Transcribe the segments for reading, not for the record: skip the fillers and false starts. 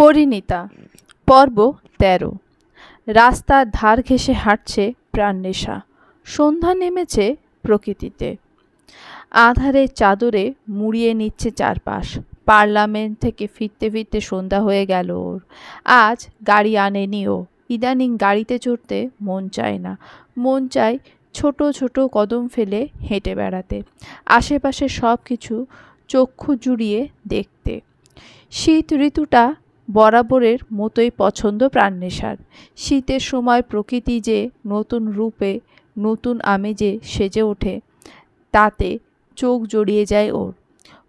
পরিণীতা পর্ব ১৩। রাস্তার ধার ঘেঁষে হাঁটছে প্রাণনেশা। সন্ধ্যা নেমেছে প্রকৃতিতে। আঁধারের চাদরে মুড়িয়ে নিচ্ছে চারপাশ। পার্লামেন্ট থেকে ফিরতে ফিরতে সন্ধ্যা হয়ে গেল ওর। আজ গাড়ি আনেনি ও। ইদানিং গাড়িতে চড়তে মন চায় না। মন চায় ছোট ছোট কদম ফেলে হেঁটে বেড়াতে, আশেপাশে সব কিছু চক্ষু জুড়িয়ে দেখতে। শীত ঋতুটা বরাবরের মতোই পছন্দ প্রাণনেশার। শীতের সময় প্রকৃতি যে নতুন রূপে নতুন আমেজে সেজে ওঠে, তাতে চোখ জড়িয়ে যায় ওর।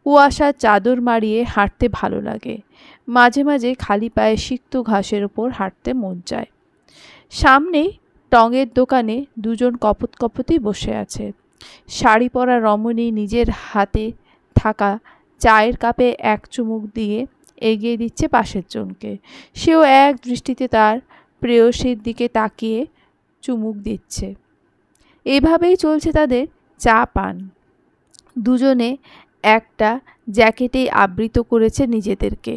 কুয়াশার চাদর মারিয়ে হাঁটতে ভালো লাগে। মাঝে মাঝে খালি পায়ে সিক্ত ঘাসের ওপর হাঁটতে মন চায়। সামনেই টঙের দোকানে দুজন কপতি বসে আছে। শাড়ি পরা রমণী নিজের হাতে থাকা চায়ের কাপে এক চুমুক দিয়ে এগিয়ে দিচ্ছে পাশের জনকে। সেও এক দৃষ্টিতে তার প্রেয়সীর দিকে তাকিয়ে চুমুক দিচ্ছে। এভাবেই চলছে তাদের চা পান। দুজনে একটা জ্যাকেটেই আবৃত করেছে নিজেদেরকে।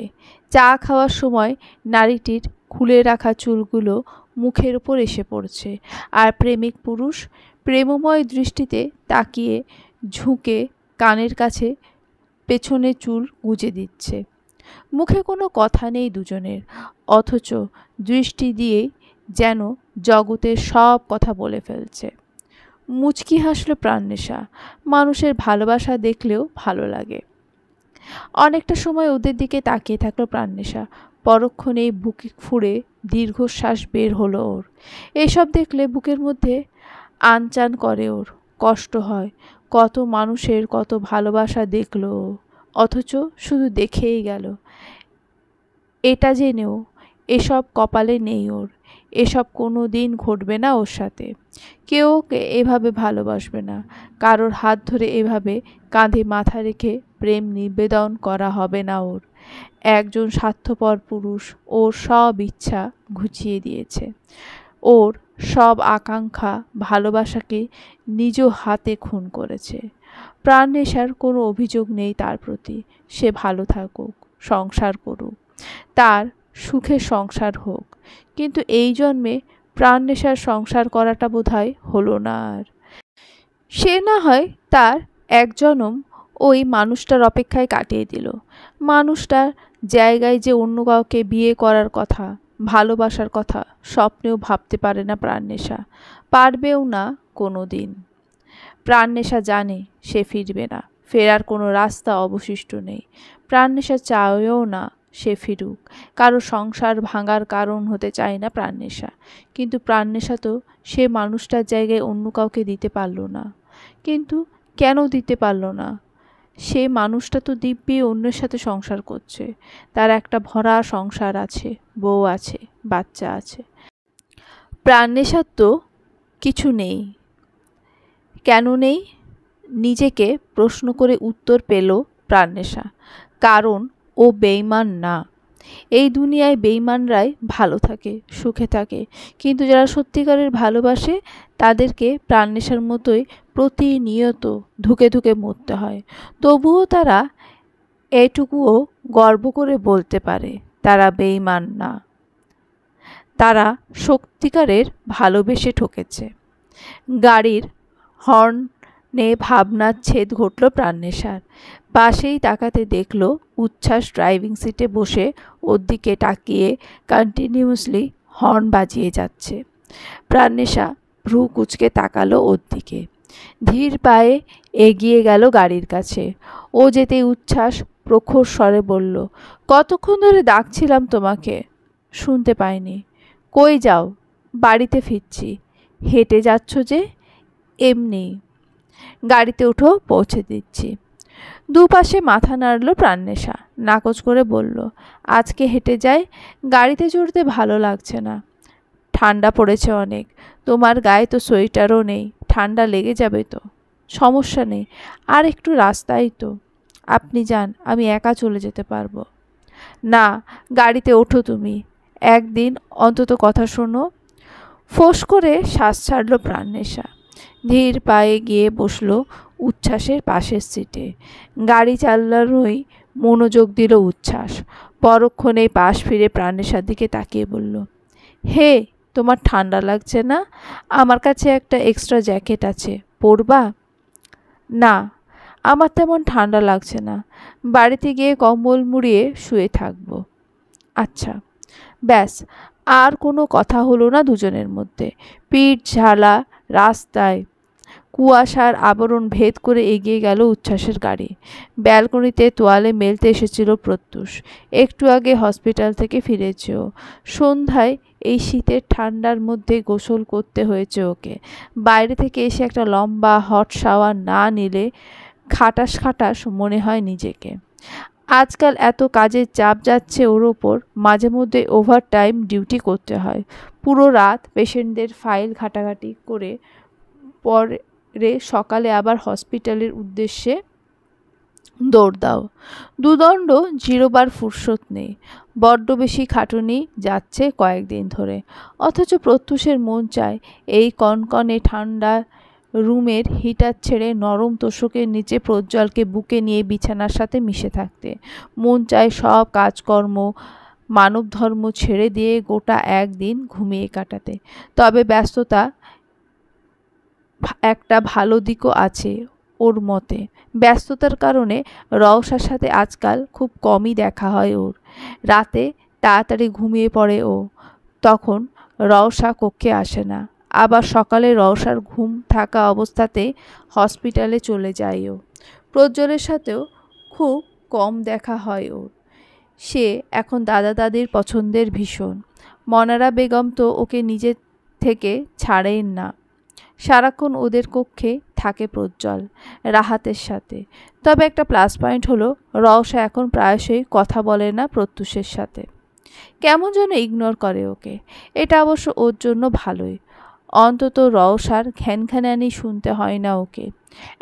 চা খাওয়ার সময় নারীটির খুলে রাখা চুলগুলো মুখের ওপর এসে পড়ছে, আর প্রেমিক পুরুষ প্রেমময় দৃষ্টিতে তাকিয়ে ঝুঁকে কানের কাছে পেছনে চুল গুজে দিচ্ছে। মুখে কোনো কথা নেই দুজনের, অথচ দৃষ্টি দিয়েই যেন জগতের সব কথা বলে ফেলছে। মুচকি হাসল প্রাণনেশা। মানুষের ভালোবাসা দেখলেও ভালো লাগে। অনেকটা সময় ওদের দিকে তাকিয়ে থাকলো প্রাণনেশা। পরক্ষণেই বুকে ফুঁড়ে দীর্ঘশ্বাস বের হলো ওর। এসব দেখলে বুকের মধ্যে আনচান করে ওর, কষ্ট হয়। কত মানুষের কত ভালোবাসা দেখলো, অথচ শুধু দেখেই গেল। এটা জেনেও এসব কপালে নেই ওর। এসব কোনো দিন ঘটবে না ওর সাথে। কেউ ওকে এভাবে ভালোবাসবে না। কারোর হাত ধরে এভাবে কাঁধে মাথা রেখে প্রেম নিবেদন করা হবে না ওর। একজন স্বার্থপর পুরুষ ওর সব ইচ্ছা ঘুচিয়ে দিয়েছে। ওর সব আকাঙ্ক্ষা ভালোবাসাকে নিজ হাতে খুন করেছে। প্রাণনেশার কোনো অভিযোগ নেই তার প্রতি। সে ভালো থাকুক, সংসার করুক, তার সুখে সংসার হোক। কিন্তু এই জন্মে প্রাণনেশার সংসার করাটা বোধহয় হলো না আর। সে না হয় তার এক জনম ওই মানুষটার অপেক্ষায় কাটিয়ে দিল। মানুষটার জায়গায় যে অন্য কাউকে বিয়ে করার কথা, ভালোবাসার কথা স্বপ্নেও ভাবতে পারে না প্রাণনেশা, পারবেও না কোনো দিন। প্রাণনেশা জানে সে ফিরবে না, ফেরার কোনো রাস্তা অবশিষ্ট নেই। প্রাণনেশা চায়ও না সে ফিরুক। কারো সংসার ভাঙার কারণ হতে চায় না প্রাণনেশা। কিন্তু প্রাণনেশা তো সে মানুষটার জায়গায় অন্য কাউকে দিতে পারল না। কিন্তু কেন দিতে পারল না? সে মানুষটা তো দিব্যি অন্যের সাথে সংসার করছে। তার একটা ভরা সংসার আছে, বউ আছে, বাচ্চা আছে। প্রাণনেশার তো কিছু নেই। কেন নেই? নিজেকে প্রশ্ন করে উত্তর পেল প্রাণনেশা। কারণ ও বেঈমান না। এই দুনিয়ায় বেঈমানরাই ভালো থাকে, সুখে থাকে। কিন্তু যারা সত্যিকারের ভালোবাসে তাদেরকে প্রাণনেশার মতোই প্রতিনিয়ত ধুকে ধুকে মরতে হয়। তবুও তারা এটুকুও গর্ব করে বলতে পারে তারা বেঈমান না। তারা সত্যিকারের ভালোবেসে ঠকেছে। গাড়ির হর্নে ভাবনার ছেদ ঘটল প্রাণনেশার। পাশেই তাকাতে দেখল উচ্ছ্বাস ড্রাইভিং সিটে বসে ওর দিকে তাকিয়ে কন্টিনিউয়াসলি হর্ন বাজিয়ে যাচ্ছে। প্রাণনেশা ভ্রু কুঁচকে তাকালো ওর দিকে। ধীর পায়ে এগিয়ে গেল গাড়ির কাছে। ও যেতেই উচ্ছ্বাস প্রখর স্বরে বলল, কতক্ষণ ধরে ডাকছিলাম তোমাকে, শুনতে পাইনি। কই যাও? বাড়িতে ফিরছি। হেঁটে যাচ্ছ যে? এমনি। গাড়িতে উঠো, পৌঁছে দিচ্ছি। দুপাশে মাথা নাড়ল প্রাণনেশা। নাকচ করে বলল, আজকে হেঁটে যাই। গাড়িতে চড়তে ভালো লাগছে না। ঠান্ডা পড়েছে অনেক। তোমার গায়ে তো সোয়েটারও নেই, ঠান্ডা লেগে যাবে তো। সমস্যা নেই, আর একটু রাস্তাই তো। আপনি যান, আমি একা চলে যেতে পারবো। না, গাড়িতে ওঠো তুমি। একদিন অন্তত কথা শোনো। ফোঁস করে শ্বাস ছাড়ল প্রাণনেশা। ধীর পায়ে গিয়ে বসল উচ্ছ্বাসের পাশের সিটে। গাড়ি চালানোই মনোযোগ দিল উচ্ছ্বাস। পরক্ষণে পাশ ফিরে প্রাণেশার দিকে তাকিয়ে বলল, হে, তোমার ঠান্ডা লাগছে না? আমার কাছে একটা এক্সট্রা জ্যাকেট আছে, পরবা? না, আমার তেমন ঠান্ডা লাগছে না, বাড়িতে গিয়ে কম্বল মুড়িয়ে শুয়ে থাকবো। আচ্ছা। ব্যাস, আর কোনো কথা হলো না দুজনের মধ্যে। পিঠ ঝালা রাস্তায় কুয়াশার আবরণ ভেদ করে এগিয়ে গেল উচ্ছ্বাসের গাড়ি। ব্যালকনিতে তোয়ালে মেলতে এসেছিল প্রত্যুষ। একটু আগে হসপিটাল থেকে ফিরেছে ও। সন্ধ্যায় এই শীতের ঠান্ডার মধ্যে গোসল করতে হয়েছে ওকে। বাইরে থেকে এসে একটা লম্বা হট শাওয়ার না নিলে খাটাস খাটাস মনে হয় নিজেকে। আজকাল এত কাজের চাপ যাচ্ছে ওর ওপর, মাঝে মধ্যে ওভার টাইম ডিউটি করতে হয়। পুরো রাত পেশেন্টদের ফাইল ঘাটাঘাটি করে পরে সকালে আবার হসপিটালের উদ্দেশ্যে দৌড় দাও। দুদণ্ড জিরোবার ফুরসত নেই। বড্ড বেশি খাটুনি যাচ্ছে কয়েকদিন ধরে। অথচ প্রত্যুষের মন চায় এই কনকনে ঠান্ডা রুমের হিটার ছেড়ে নরম তোষকের নিচে প্রজ্জ্বলকে বুকে নিয়ে বিছানার সাথে মিশে থাকতে। মন চায় সব কাজকর্ম মানব ধর্ম ছেড়ে দিয়ে গোটা একদিন ঘুমিয়ে কাটাতে। তবে ব্যস্ততা একটা ভালো দিকও আছে ওর মতে। ব্যস্ততার কারণে রওশার সাথে আজকাল খুব কমই দেখা হয় ওর। রাতে তাড়াতাড়ি ঘুমিয়ে পড়ে ও, তখন রওশা কক্ষে আসে না। আবার সকালে রওশার ঘুম থাকা অবস্থাতে হসপিটালে চলে যায় ও। প্রজ্জ্বলের সাথেও খুব কম দেখা হয় ওর। সে এখন দাদা দাদির পছন্দের ভীষণ। মনারা বেগম তো ওকে নিজে থেকে ছাড়েন না। সারাক্ষণ ওদের কক্ষে থাকে প্রজ্জ্বল রাহাতের সাথে। তবে একটা প্লাস পয়েন্ট হলো, রওশা এখন প্রায়শই কথা বলে না প্রত্যুষের সাথে। কেমন যেন ইগনোর করে ওকে। এটা অবশ্য ওর জন্য ভালোই। অন্তত রওশার ঘ্যানঘ্যানানি শুনতে হয় না ওকে।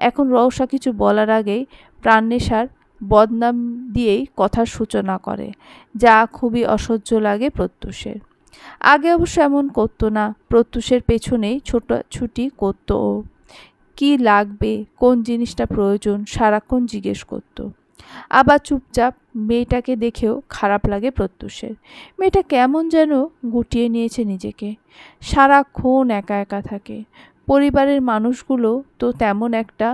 এখন রওশা কিছু বলার আগেই প্রাণনেশার বদনাম দিয়েই কথার সূচনা করে, যা খুবই অসহ্য লাগে প্রত্যুষের। আগে অবশ্য এমন করতো না। প্রত্যুষের পেছনেই ছোটাছুটি করতো ও। কি লাগবে, কোন জিনিসটা প্রয়োজন, সারাক্ষণ জিজ্ঞেস করতো। আবার চুপচাপ মেয়েটাকে দেখেও খারাপ লাগে প্রত্যুষের। মেয়েটা কেমন যেন গুটিয়ে নিয়েছে নিজেকে। সারাক্ষণ একা একা থাকে। পরিবারের মানুষগুলো তো তেমন একটা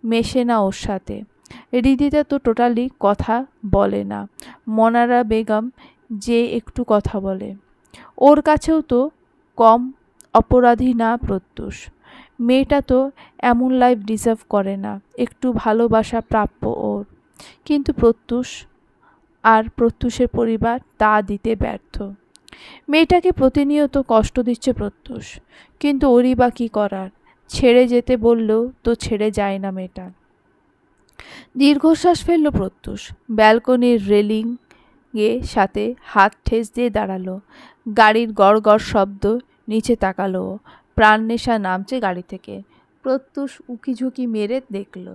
মেশে না ওর সাথে। রিদিতা তো টোটালি কথা বলে না। মনারা বেগম যে একটু কথা বলে। ওর কাছেও তো কম অপরাধী না প্রত্যুষ। মেয়েটা তো এমন লাইফ ডিজার্ভ করে না। একটু ভালোবাসা প্রাপ্য ওর। কিন্তু প্রত্যুষ আর প্রত্যুষের পরিবার তা দিতে ব্যর্থ। মেয়েটাকে প্রতিনিয়ত কষ্ট দিচ্ছে প্রত্যুষ, কিন্তু ওরই বা কী করার। ছেড়ে যেতে বললেও তো ছেড়ে যায় না মেয়েটা। দীর্ঘশ্বাস ফেলল প্রত্যুষ। ব্যালকনির রেলিং সাথে হাত ঠেস দিয়ে দাঁড়ালো। গাড়ির গড় গড় শব্দ, নিচে তাকালো। প্রাণনেশা নামছে গাড়ি থেকে। প্রত্যুষ উকিঝুঁকি মেরে দেখল।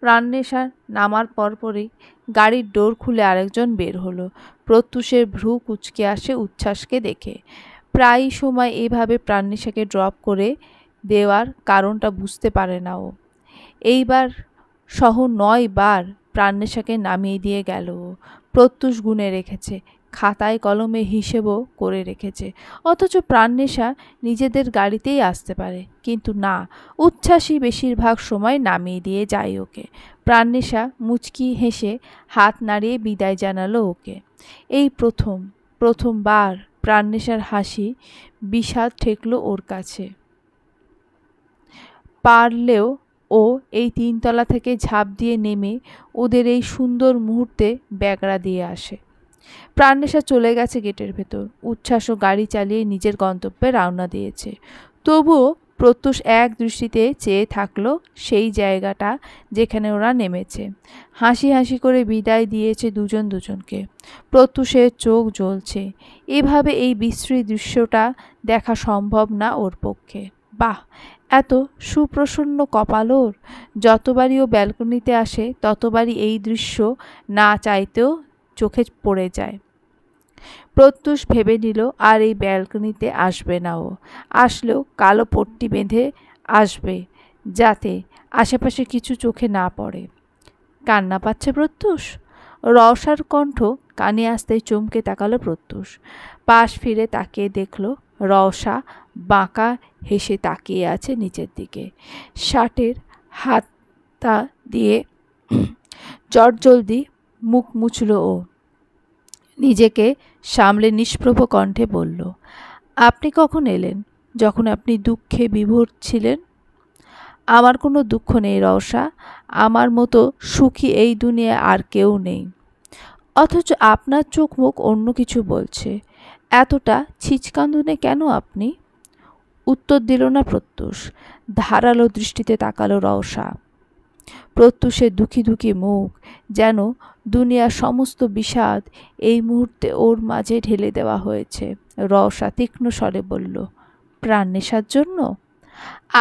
প্রাণনেশা নামার পরপরই গাড়ির ডোর খুলে আরেকজন বের হলো। প্রত্যুষের ভ্রু কুঁচকে আসে উচ্ছ্বাসকে দেখে। প্রায় সময় এভাবে প্রাণনেশাকে ড্রপ করে দেওয়ার কারণটা বুঝতে পারে না ও। এইবার সহ 9 বার প্রাণনেশাকে নামিয়ে দিয়ে গেল ও। প্রত্যুষ গুণে রেখেছে, খাতায় কলমে হিসেবও করে রেখেছে। অথচ প্রাণনেশা নিজেদের গাড়িতেই আসতে পারে, কিন্তু না, উচ্ছ্বাসই বেশিরভাগ সময় নামিয়ে দিয়ে যায় ওকে। প্রাণনেশা মুচকি হেসে হাত নাড়িয়ে বিদায় জানালো ওকে। এই প্রথমবার প্রাণনেশার হাসি বিষাদ ঠেকল ওর কাছে। পারলেও ও এই 3 তলা থেকে ঝাঁপ দিয়ে নেমে ওদের এই সুন্দর মুহূর্তে ব্যাগড়া দিয়ে আসে। প্রাণনেশা চলে গেছে গেটের ভেতর। উচ্ছ্বাসও গাড়ি চালিয়ে নিজের গন্তব্যে রওনা দিয়েছে। তবুও প্রত্যুষ এক দৃষ্টিতে চেয়ে থাকলো সেই জায়গাটা যেখানে ওরা নেমেছে। হাসি হাসি করে বিদায় দিয়েছে দুজন দুজনকে। প্রত্যুষের চোখ জ্বলছে। এভাবে এই বিশ্রী দৃশ্যটা দেখা সম্ভব না ওর পক্ষে। বাহ, এত সুপ্রসন্ন কপাল ওর। যতবারই ও ব্যালকনিতে আসে ততবারই এই দৃশ্য না চাইতেও চোখে পড়ে যায়। প্রত্যুষ ভেবে নিল আর এই ব্যালকনিতে আসবে না ও। আসলেও কালো পট্টি বেঁধে আসবে, যাতে আশেপাশে কিছু চোখে না পড়ে। কান্না পাচ্ছে প্রত্যুষ। রওশার কণ্ঠ কানে আসতেই চমকে তাকালো প্রত্যুষ। পাশ ফিরে তাকিয়ে দেখল রওশা বাঁকা হেসে তাকিয়ে আছে নিচের দিকে। শার্টের হাতটা দিয়ে চটজলদি মুখ মুছল ও। নিজেকে সামলে নিষ্প্রভ কণ্ঠে বলল, আপনি কখন এলেন? যখন আপনি দুঃখে বিভোর ছিলেন। আমার কোনো দুঃখ নেই রওশা, আমার মতো সুখী এই দুনিয়ায় আর কেউ নেই। অথচ আপনার চোখ মুখ অন্য কিছু বলছে। এতটা ছিচকান্দনে কেন আপনি? উত্তর দিল না প্রত্যুষ। ধারালো দৃষ্টিতে তাকালো রওশা। প্রত্যুষের দুঃখী দুঃখী মুখ, যেন দুনিয়ার সমস্ত বিষাদ এই মুহূর্তে ওর মাঝে ঢেলে দেওয়া হয়েছে। রওশা তীক্ষ্ণ স্বরে বলল, প্রাণ নেশার জন্য?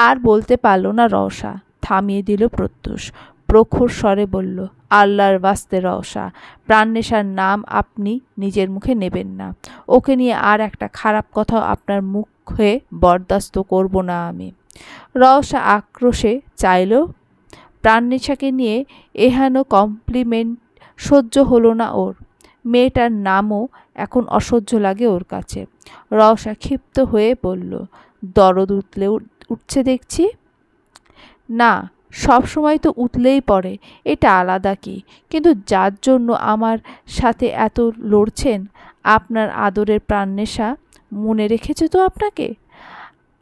আর বলতে পারল না রওশা, থামিয়ে দিল প্রত্যুষ। প্রখর স্বরে বলল, আল্লাহর বাস্তে রওশা, প্রাণ নেশার নাম আপনি নিজের মুখে নেবেন না। ওকে নিয়ে আর একটা খারাপ কথাও আপনার মুখে বরদাস্ত করব না আমি। রওশা আক্রোশে চাইল। প্রাণ নেশাকে নিয়ে এহেন কমপ্লিমেন্ট সহ্য হলো না ওর। মেয়েটার নামও এখন অসহ্য লাগে ওর কাছে। রওশা ক্ষিপ্ত হয়ে বলল, দরদ উঠছে দেখছি। না, সব সময় তো উতলেই পড়ে, এটা আলাদা কি? কিন্তু যার জন্য আমার সাথে এত লড়ছেন, আপনার আদরের প্রাণনেশা মনে রেখেছে তো আপনাকে?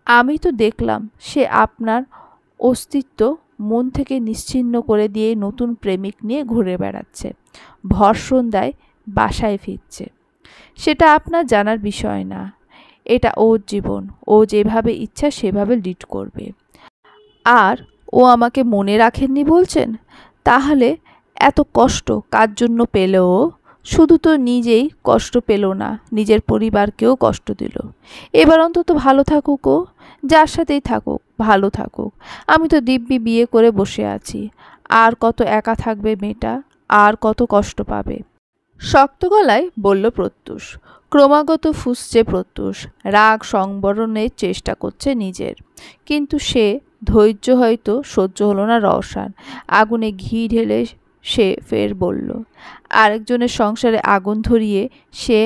আমি তো দেখলাম সে আপনার অস্তিত্ব মন থেকে নিশ্চিহ্ন করে দিয়ে নতুন প্রেমিক নিয়ে ঘুরে বেড়াচ্ছে, ভর সন্ধ্যায় বাসায় ফিরছে। সেটা আপনার জানার বিষয় না। এটা ওর জীবন, ও যেভাবে ইচ্ছা সেভাবে লিড করবে। আর ও আমাকে মনে রাখেননি বলছেন? তাহলে এত কষ্ট কার জন্য পেল ও? শুধু তো নিজেই কষ্ট পেল না, নিজের পরিবারকেও কষ্ট দিল। এবার অন্তত ভালো থাকুক ও, যার সাথেই থাকুক ভালো থাকুক। আমি তো দিব্যি বিয়ে করে বসে আছি। আর কত একা থাকবে মেয়েটা, আর কত কষ্ট পাবে। শক্ত গলায় বলল প্রত্যুষ। ক্রমাগত ফুঁসছে প্রত্যুষ, রাগ সংবরণের চেষ্টা করছে নিজের। কিন্তু সে ধৈর্য হয়তো সহ্য হলো না রওশার। আগুনে ঘি ঢেলে সে ফের বলল, আরেকজনের সংসারে আগুন ধরিয়ে সে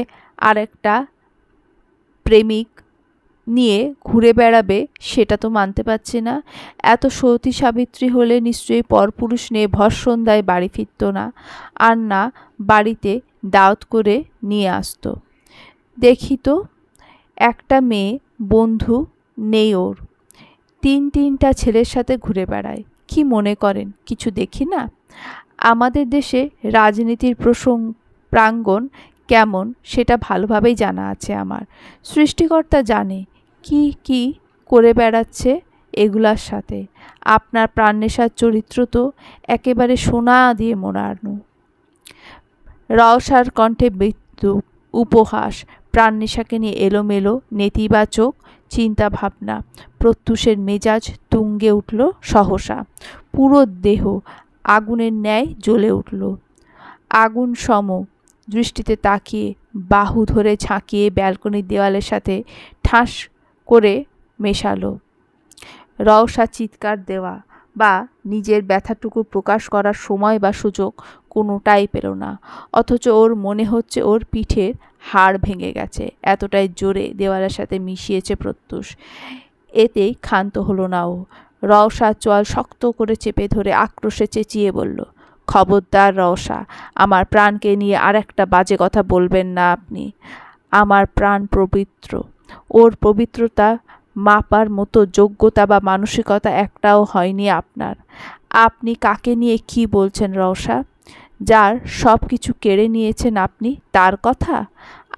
আরেকটা প্রেমিক নিয়ে ঘুরে বেড়াবে, সেটা তো মানতে পারছি না। এত সতী সাবিত্রী হলে নিশ্চয়ই পরপুরুষ নিয়ে ভর সন্ধ্যায় বাড়ি ফিরত না, আর না বাড়িতে দাওয়াত করে নিয়ে আসতো। দেখি তো, একটা মেয়ে বন্ধু নেই ওর, তিনটা ছেলের সাথে ঘুরে বেড়ায়। কি মনে করেন কিছু দেখি না? আমাদের দেশে রাজনীতির প্রাঙ্গণ কেমন সেটা ভালোভাবেই জানা আছে আমার। সৃষ্টিকর্তা জানে কি কি করে বেড়াচ্ছে এগুলার সাথে। আপনার প্রাণনেশার চরিত্র তো একেবারে সোনা দিয়ে মোড়ানো। রওশার কণ্ঠে বিদ্রুপ, উপহাস, প্রাণনেশাকে নিয়ে এলোমেলো নেতিবাচক চিন্তা ভাবনা। প্রত্যুষের মেজাজ তুঙ্গে উঠল সহসা। পুরো দেহ আগুনের ন্যায় জ্বলে উঠল। আগুন সম দৃষ্টিতে তাকিয়ে বাহু ধরে ঝাঁকিয়ে ব্যালকনির দেওয়ালের সাথে ঠাস করে মেশালো। রওশা চিৎকার দেওয়া বা নিজের ব্যথাটুকু প্রকাশ করার সময় বা সুযোগ কোনোটাই পেল না। অথচ ওর মনে হচ্ছে ওর পিঠের হাড় ভেঙে গেছে, এতটাই জোরে দেওয়ালের সাথে মিশিয়েছে প্রত্যুষ। এতেই ক্ষান্ত হলো না ও। রওশা চোয়াল শক্ত করে চেপে ধরে আক্রোশে চেঁচিয়ে বলল, খবরদার রওশা, আমার প্রাণকে নিয়ে আর একটা বাজে কথা বলবেন না আপনি। আমার প্রাণ পবিত্র, ওর পবিত্রতা মাপার মতো যোগ্যতা বা মানসিকতা একটাও হয়নি আপনার। আপনি কাকে নিয়ে কি বলছেন রওশা? যার সব কিছু কেড়ে নিয়েছেন আপনি, তার কথা?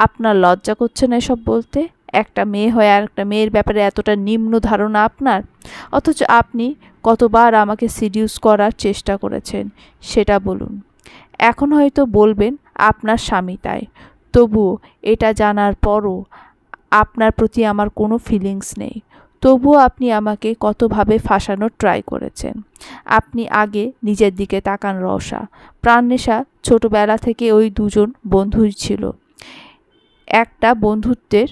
আপনার লজ্জা করছে না এসব বলতে? একটা মেয়ে হয়ে আর একটা মেয়ের ব্যাপারে এতটা নিম্ন ধারণা আপনার? অথচ আপনি কতবার আমাকে সিডিউস করার চেষ্টা করেছেন সেটা বলুন। এখন হয়তো বলবেন আপনার স্বামী তাই, তবুও এটা জানার পরও আপনার প্রতি আমার কোনো ফিলিংস নেই। তবুও আপনি আমাকে কতভাবে ফাঁসানোর ট্রাই করেছেন। আপনি আগে নিজের দিকে তাকান রওশা। প্রাণনেশা ছোটবেলা থেকে ওই দুজন বন্ধুই ছিল। একটা বন্ধুত্বের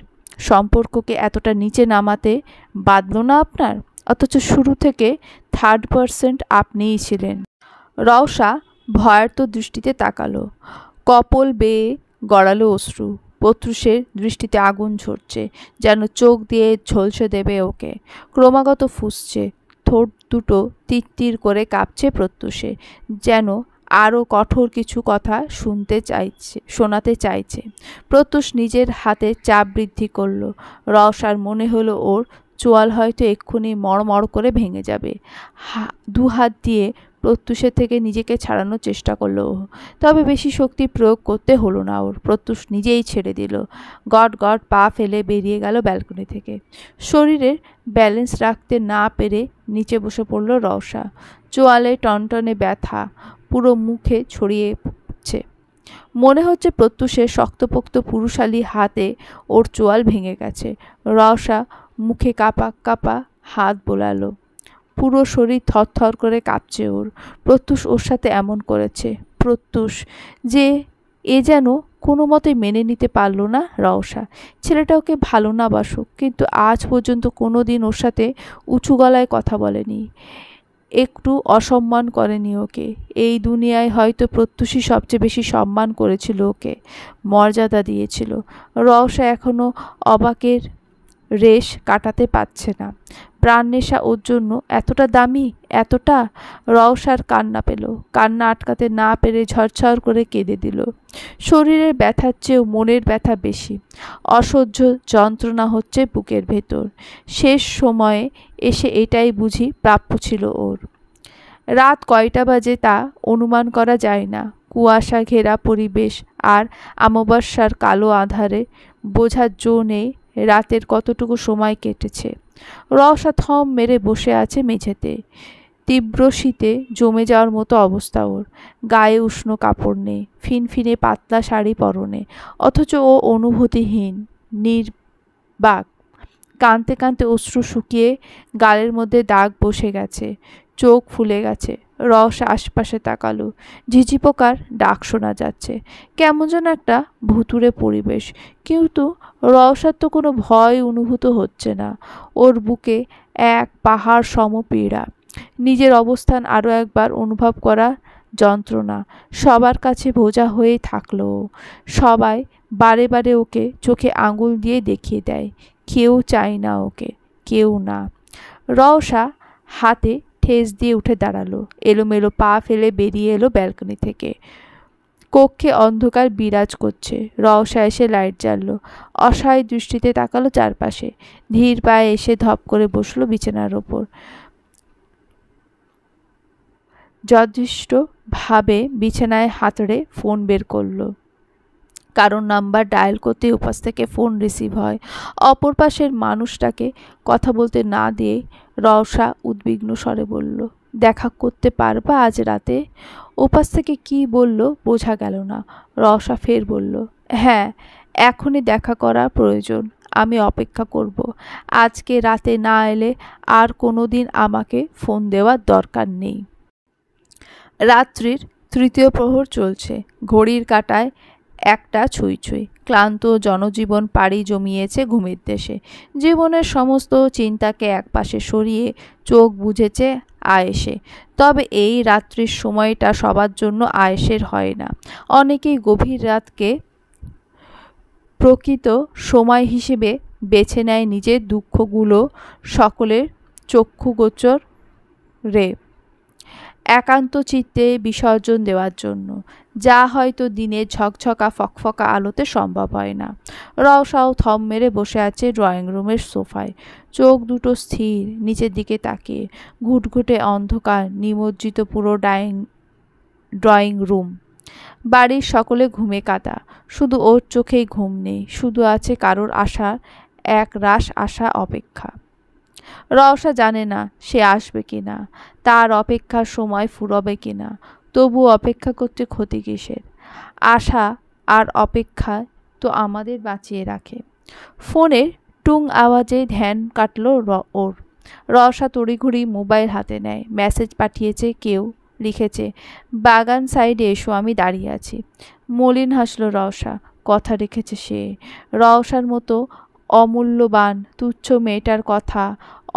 সম্পর্ককে এতটা নিচে নামাতে বাধল না আপনার? অথচ শুরু থেকে থার্ড পার্সেন্ট আপনিই ছিলেন। রওশা ভয়ার্ত দৃষ্টিতে তাকালো। কপল বেয়ে গড়ালো অশ্রু। প্রত্যুষের দৃষ্টিতে আগুন ঝরছে, যেন চোখ দিয়ে ঝলসে দেবে ওকে। ক্রমাগত ফুঁসছে, ঠোঁট দুটো তিরতির করে কাঁপছে প্রত্যুষে, যেন আরও কঠোর কিছু কথা শোনাতে চাইছে। প্রত্যুষ নিজের হাতে চাপ বৃদ্ধি করল। রওশার মনে হলো ওর চোয়াল হয়তো এক্ষুনি মড়মড় করে ভেঙে যাবে। দু হাত দিয়ে প্রত্যুষের থেকে নিজেকে ছাড়ানোর চেষ্টা করলো ও, তবে বেশি শক্তি প্রয়োগ করতে হলো না ওর। প্রত্যুষ নিজেই ছেড়ে দিল। গট গট পা ফেলে বেরিয়ে গেল ব্যালকনি থেকে। শরীরের ব্যালেন্স রাখতে না পেরে নিচে বসে পড়ল রওশা। চোয়ালে টনটনে ব্যথা পুরো মুখে ছড়িয়ে পড়ছে। মনে হচ্ছে প্রত্যুষের শক্তপোক্ত পুরুষালী হাতে ওর চোয়াল ভেঙে গেছে। রওশা মুখে কাঁপা কাঁপা হাত বোলালো। পুরো শরীর থরথর করে কাঁপছে ওর। প্রত্যুষ ওর সাথে এমন করেছে। প্রত্যুষ যে এ যেন কোনো মতে মেনে নিতে পারল না রওশা। ছেলেটা ওকে ভালো না বাসুক, কিন্তু আজ পর্যন্ত কোনো দিন ওর সাথে উঁচু গলায় কথা বলেনি, একটু অসম্মান করেনি ওকে। এই দুনিয়ায় হয়তো প্রত্যুষই সবচেয়ে বেশি সম্মান করেছিল ওকে, মর্যাদা দিয়েছিল। রওশা এখনো অবাকের রেশ কাটাতে পারছে না। প্রাণনেশা ওর জন্য এতটা দামি, এতটা। রওশার কান্না পেল। কান্না আটকাতে না পেরে ঝরঝর করে কেঁদে দিল। শরীরের ব্যথার চেয়েও মনের ব্যথা বেশি। অসহ্য যন্ত্রণা হচ্ছে বুকের ভেতর। শেষ সময়ে এসে এটাই বুঝি প্রাপ্য ছিল ওর। রাত কয়টা বাজে তা অনুমান করা যায় না। কুয়াশা ঘেরা পরিবেশ আর অমাবস্যার কালো আঁধারে বোঝার জো নেই রাতের কতটুকু সময় কেটেছে। রওশা থম মেরে বসে আছে মেঝেতে। তীব্র শীতে জমে যাওয়ার মতো অবস্থা ওর। গায়ে উষ্ণ কাপড় নেই, ফিনফিনে পাতলা শাড়ি পরনে, অথচ ও অনুভূতিহীন, নির্বাক। কাঁদতে কাঁদতে অশ্রু শুকিয়ে গালের মধ্যে দাগ বসে গেছে, চোখ ফুলে গেছে। রওশা আশপাশে তাকালো। ঝিঝি পোকার ডাক শোনা যাচ্ছে। কেমন যেন একটা ভুতুড়ে পরিবেশ, কিন্তু রওশার তো কোনো ভয় অনুভূত হচ্ছে না। ওর বুকে এক পাহাড় সম পীড়া। নিজের অবস্থান আরও একবার অনুভব করা যন্ত্রণা। সবার কাছে বোঝা হয়েই থাকলো। সবাই বারে বারে ওকে চোখে আঙুল দিয়ে দেখিয়ে দেয়। কেউ চায় না ওকে, কেউ না। রওশা হাতে ঠেস দিয়ে উঠে দাঁড়ালো। এলোমেলো পা ফেলে বেরিয়ে এলো ব্যালকনি থেকে। কক্ষে অন্ধকার বিরাজ করছে। রওশা এসে লাইট জ্বাললো। অসহায় দৃষ্টিতে তাকালো চারপাশে। ধীর পায়ে এসে ধপ করে বসলো বিছানার ওপর। যথেষ্টভাবে বিছানায় হাতড়ে ফোন বের করলো। কারণ নাম্বার ডায়াল করতে উপাস থেকে ফোন রিসিভ হয়। অপর পাশের মানুষটাকে কথা বলতে না দিয়ে রওশা উদ্বিগ্ন স্বরে বলল, দেখা করতে পারবা আজ রাতে? উপাস থেকে কি বলল বোঝা গেল না। রওশা ফের বলল, হ্যাঁ, এখনই দেখা করা প্রয়োজন। আমি অপেক্ষা করব। আজকে রাতে না এলে আর কোনো দিন আমাকে ফোন দেওয়ার দরকার নেই। রাত্রির তৃতীয় প্রহর চলছে। ঘড়ির কাঁটায় একটা ছুঁই ছুঁই। ক্লান্ত জনজীবন পাড়ি জমিয়েছে ঘুমের দেশে। জীবনের সমস্ত চিন্তাকে একপাশে সরিয়ে চোখ বুজেছে আয়েশে। তবে এই রাত্রির সময়টা সবার জন্য আয়েশের হয় না। অনেকেই গভীর রাতকে প্রকৃত সময় হিসেবে বেছে নেয় নিজের দুঃখগুলো সকলের চক্ষুগোচর রে একান্ত চিত্তে বিসর্জন দেওয়ার জন্য, যা হয়তো দিনের ঝকঝকা ফকফকা আলোতে সম্ভব হয় না। রওশাও থম মেরে বসে আছে ড্রয়িং রুমের সোফায়, চোখ দুটো স্থির নিচের দিকে তাকিয়ে। ঘুটঘুটে অন্ধকার নিমজ্জিত পুরো ড্রয়িং রুম। বাড়ির সকলে ঘুমে কাঁদা, শুধু ওর চোখেই ঘুম নেই। শুধু আছে কারোর আশা, এক রাশ আশা, অপেক্ষা। রওশা জানে না সে আসবে কিনা, তার অপেক্ষার সময় ফুরবে কিনা। তবু অপেক্ষা করতে ক্ষতি কিসের? আশা আর অপেক্ষা তো আমাদের বাঁচিয়ে রাখে। ফোনের টুং আওয়াজে ধ্যান কাটল ওর। রওশা তড়িঘড়ি মোবাইল হাতে নেয়। মেসেজ পাঠিয়েছে কেউ। লিখেছে, বাগান সাইডে এসো, আমি দাঁড়িয়ে আছি। মলিন হাসল রওশা। কথা রেখেছে সে। রওশার মতো অমূল্যবান তুচ্ছ মেয়েটার কথা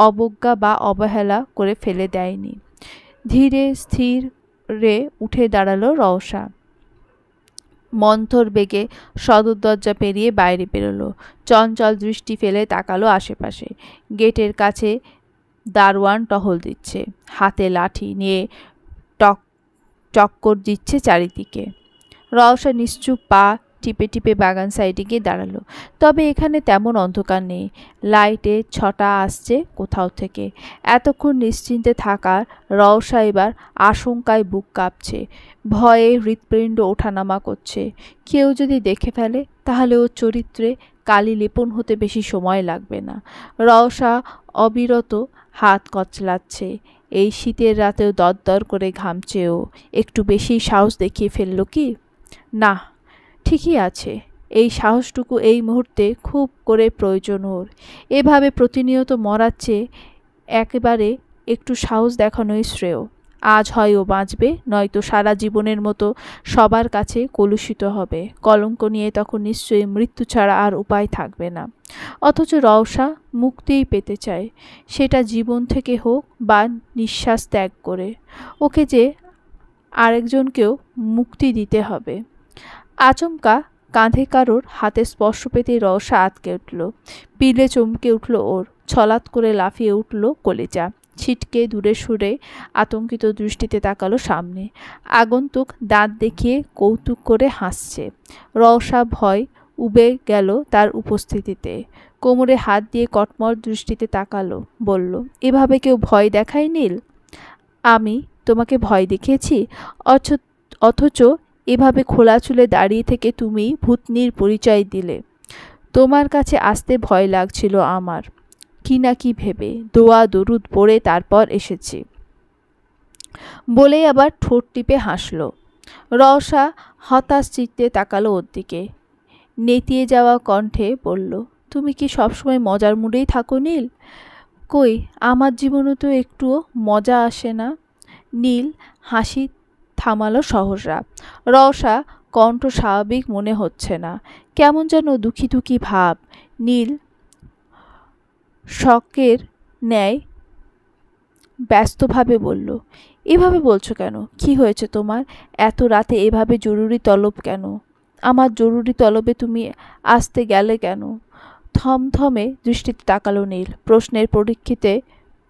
অবজ্ঞা বা অবহেলা করে ফেলে দেয়নি। ধীরে স্থির রে উঠে দাঁড়ালো রওশা। মন্থর বেগে সদর দরজা পেরিয়ে বাইরে বেরোলো। চঞ্চল দৃষ্টি ফেলে তাকালো আশেপাশে। গেটের কাছে দারোয়ান টহল দিচ্ছে, হাতে লাঠি নিয়ে চক্কর দিচ্ছে চারিদিকে। রওশা নিশ্চুপ পা টিপে টিপে বাগান সাইডে গিয়ে দাঁড়ালো। তবে এখানে তেমন অন্ধকার নেই, লাইটে ছটা আসছে কোথাও থেকে। এতক্ষণ নিশ্চিন্তে থাকার রওশা এবার আশঙ্কায় বুক কাঁপছে, ভয়ে হৃৎপিণ্ড ওঠানামা করছে। কেউ যদি দেখে ফেলে তাহলে ওর চরিত্রে কালি লেপন হতে বেশি সময় লাগবে না। রওশা অবিরত হাত কচলাচ্ছে। এই শীতের রাতেও দরদর করে ঘামছে ও। একটু বেশি সাহস দেখিয়ে ফেলল কি? না, ঠিকই আছে। এই সাহসটুকু এই মুহূর্তে খুব করে প্রয়োজন ওর। এভাবে প্রতিনিয়ত মরার চেয়ে একেবারে একটু সাহস দেখানোই শ্রেয়। আজ হয় ও বাঁচবে, নয়তো সারা জীবনের মতো সবার কাছে কলুষিত হবে। কলঙ্ক নিয়ে তখন নিশ্চয়ই মৃত্যু ছাড়া আর উপায় থাকবে না। অথচ রওশা মুক্তিই পেতে চায়, সেটা জীবন থেকে হোক বা নিঃশ্বাস ত্যাগ করে। ওকে যে আরেকজনকেও মুক্তি দিতে হবে। আচমকা কাঁধে কারোর হাতে স্পর্শ পেতে রওশা আটকে উঠল। পিলে চমকে উঠল ওর, ছলাৎ করে লাফিয়ে উঠল কলিজা। ছিটকে দূরে সরে আতঙ্কিত দৃষ্টিতে তাকালো সামনে। আগন্তুক দাঁত দেখিয়ে কৌতুক করে হাসছে। রওশা ভয় উবে গেল তার উপস্থিতিতে। কোমরে হাত দিয়ে কটমট দৃষ্টিতে তাকালো, বলল, এভাবে কেউ ভয় দেখায় নীল? আমি তোমাকে ভয় দেখিয়েছি? অথচ এভাবে খোলা চুলে দাঁড়িয়ে থেকে তুমি ভূতনির পরিচয় দিলে। তোমার কাছে আসতে ভয় লাগছিল আমার, কি না কি ভেবে দোয়া দরুদ পড়ে তারপর এসেছি। বলেই আবার ঠোঁট টিপে হাসল। রওশা হতাশ চিত্তে তাকালো ওর দিকে। নেতিয়ে যাওয়া কণ্ঠে বলল, তুমি কি সবসময় মজার মুডেই থাকো নীল? কই, আমার জীবনে তো একটুও মজা আসে না। নীল হাসি থামালো সহসা। রওশা কণ্ঠ স্বাভাবিক মনে হচ্ছে না, কেমন যেন দুঃখী দুঃখী ভাব। নীল শখের ন্যায় ব্যস্তভাবে বলল, এভাবে বলছো কেন? কি হয়েছে তোমার? এত রাতে এভাবে জরুরি তলব কেন? আমার জরুরি তলবে তুমি আসতে গেলে কেন? থমথমে দৃষ্টিতে তাকালো নীল। প্রশ্নের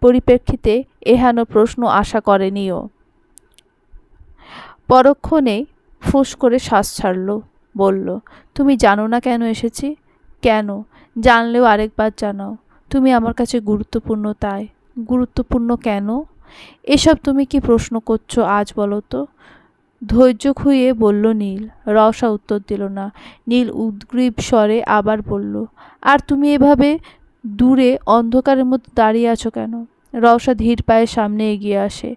পরিপ্রেক্ষিতে এহেন প্রশ্ন আশা করেনিও। পরক্ষণেই ফুঁস করে শ্বাস ছাড়ল, বলল, তুমি জানো না কেন এসেছি? কেন? জানলেও আরেকবার জানাও। তুমি আমার কাছে গুরুত্বপূর্ণ তাই। গুরুত্বপূর্ণ কেন? এসব তুমি কি প্রশ্ন করছো আজ বলো তো? ধৈর্য খুইয়ে বলল নীল। রওশা উত্তর দিল না। নীল উদ্গ্রীব স্বরে আবার বলল, আর তুমি এভাবে দূরে অন্ধকারের মধ্যে দাঁড়িয়ে আছো কেন? রওশা ধীর পায়ে সামনে এগিয়ে আসে।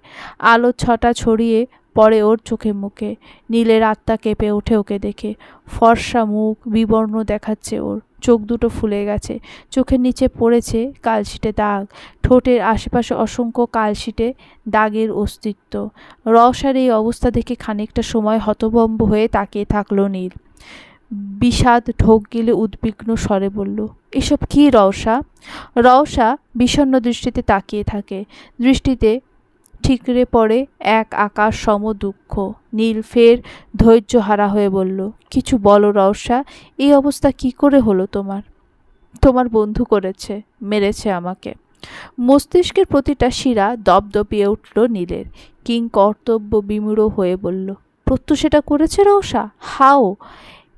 আলোর ছটা ছড়িয়ে পড়ে ওর চোখে মুখে। নীলের আত্মা কেঁপে ওঠে ওকে দেখে। ফর্সা মুখ বিবর্ণ দেখাচ্ছে ওর, চোখ দুটো ফুলে গেছে, চোখের নিচে পড়েছে কালশিটে দাগ, ঠোঁটের আশেপাশে অসংখ্য কালশিটে দাগের অস্তিত্ব। রওশার এই অবস্থা দেখে খানিকটা সময় হতভম্ব হয়ে তাকিয়ে থাকলো নীল। বিষাদ ঢোক গিলে উদ্বিগ্ন স্বরে বলল, এসব কি রওশা? রওশা বিষণ্ণ দৃষ্টিতে তাকিয়ে থাকে। দৃষ্টিতে ঠিকরে পড়ে এক আকাশ সম দুঃখ। নীল ফের ধৈর্যহারা হয়ে বলল, কিছু বলো রওশা, এই অবস্থা কি করে হলো তোমার? তোমার বন্ধু করেছে, মেরেছে আমাকে। মস্তিষ্কের প্রতিটা শিরা দপদপিয়ে উঠল নীলের। কিং কর্তব্য বিমূঢ় হয়ে বলল, প্রত্যুষ এটা করেছে রওশা? হাও?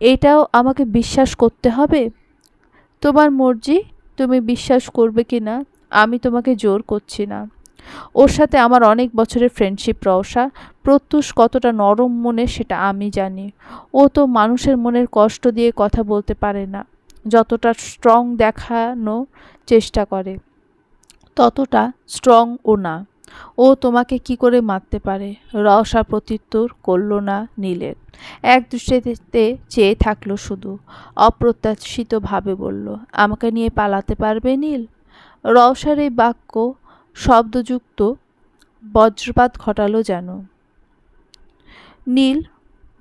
এটাও আমাকে বিশ্বাস করতে হবে? তোমার মর্জি, তুমি বিশ্বাস করবে কি না। আমি তোমাকে জোর করছি না। ওর সাথে আমার অনেক বছরের ফ্রেন্ডশিপ রওশা। প্রত্যুষ কতটা নরম মনে সেটা আমি জানি। ও তো মানুষের মনের কষ্ট দিয়ে কথা বলতে পারে না। যতটা স্ট্রং দেখানো চেষ্টা করে ততটা স্ট্রং ও না। ও তোমাকে কি করে মারতে পারে? রওশা প্রত্যুত্তর করল না নীলের। এক দৃষ্টিতে চেয়ে থাকলো শুধু। অপ্রত্যাশিতভাবে বলল, আমাকে নিয়ে পালাতে পারবে নীল? রওশার এই বাক্য শব্দযুক্ত বজ্রপাত ঘটালো যেন। নীল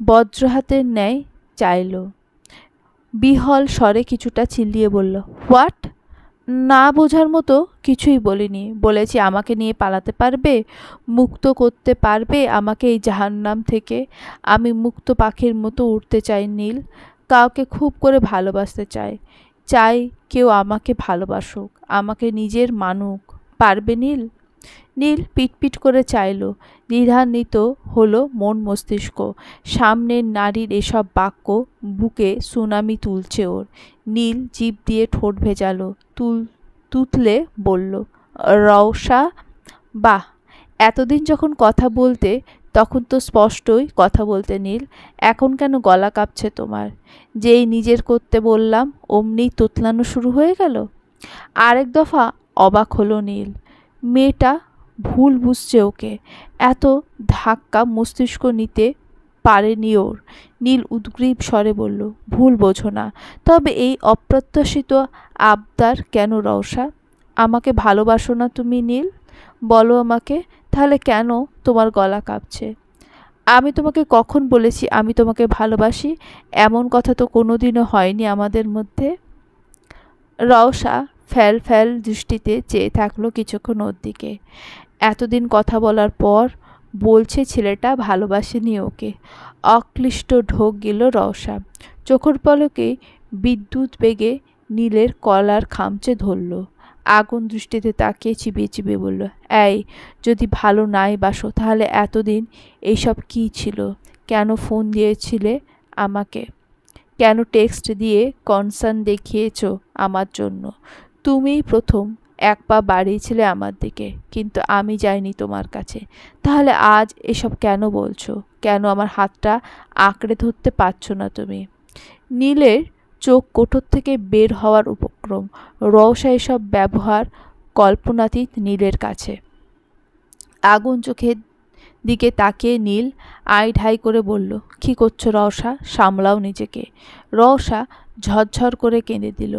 বজ্রহাতের ন্যায় চাইল। বিহল স্বরে কিছুটা চিল্লিয়ে বলল, হোয়াট? না বোঝার মতো কিছুই বলিনি। বলেছি আমাকে নিয়ে পালাতে পারবে, মুক্ত করতে পারবে আমাকে এই জাহান্নাম থেকে। আমি মুক্ত পাখির মতো উড়তে চাই নীল, কাউকে খুব করে ভালোবাসতে চাই। চাই কেউ আমাকে ভালোবাসুক, আমাকে নিজের মানুক। পারবে নীল? নীল পিটপিট করে চাইল। দ্বিধান্বিত হলো মন মস্তিষ্ক। সামনের নারীর এসব বাক্য বুকে সুনামি তুলছে ওর। নীল জিভ দিয়ে ঠোঁট ভেজালো, তুতলে বলল, রওশা। বাহ, এতদিন যখন কথা বলতে তখন তো স্পষ্টই কথা বলতে নীল, এখন কেন গলা কাঁপছে তোমার? যেই নিজের করতে বললাম অমনিই তোতলানো শুরু হয়ে গেল। আরেক দফা অবাক হলো নীল। মেয়েটা ভুল বুঝছে ওকে। এত ধাক্কা মস্তিষ্ক নিতে পারেনি ওর। নীল উদ্গ্রীব স্বরে বলল, ভুল বোঝো না, তবে এই অপ্রত্যাশিত আবদার কেন রওশা? আমাকে ভালোবাসো না তুমি নীল? বলো আমাকে, তাহলে কেন তোমার গলা কাঁপছে? আমি তোমাকে কখন বলেছি আমি তোমাকে ভালোবাসি? এমন কথা তো কোনোদিনও হয়নি আমাদের মধ্যে। রওশা ফ্যাল ফ্যাল দৃষ্টিতে চেয়ে থাকলো কিছুক্ষণ ওর দিকে। এতদিন কথা বলার পর বলছে ছেলেটা ভালোবাসেনি ওকে। অক্লিষ্ট ঢোক গেল রওশা। চোখের পলকে বিদ্যুৎ বেগে নীলের কলার খামচে ধরল। আগুন দৃষ্টিতে তাকিয়ে চিবিয়ে চিবিয়ে বলল, এই, যদি ভালো নাই বাসো তাহলে এতদিন এইসব কী ছিল? কেন ফোন দিয়েছিলে আমাকে? কেন টেক্সট দিয়ে কনসার্ন দেখিয়েছ আমার জন্য? তুমিই প্রথম এক পা বাড়িয়েছিলে আমার দিকে, কিন্তু আমি যাইনি তোমার কাছে। তাহলে আজ এসব কেন বলছো? কেন আমার হাতটা আঁকড়ে ধরতে পারছো না তুমি? নীলের চোখ কোঠর থেকে বের হওয়ার উপক্রম। রওশা এসব ব্যবহার কল্পনাতীত নীলের কাছে। আগুন চোখের দিকে তাকিয়ে নীল আই ঢাই করে বলল, কী করছো রওশা? সামলাও নিজেকে। রওশা ঝরঝর করে কেঁদে দিল।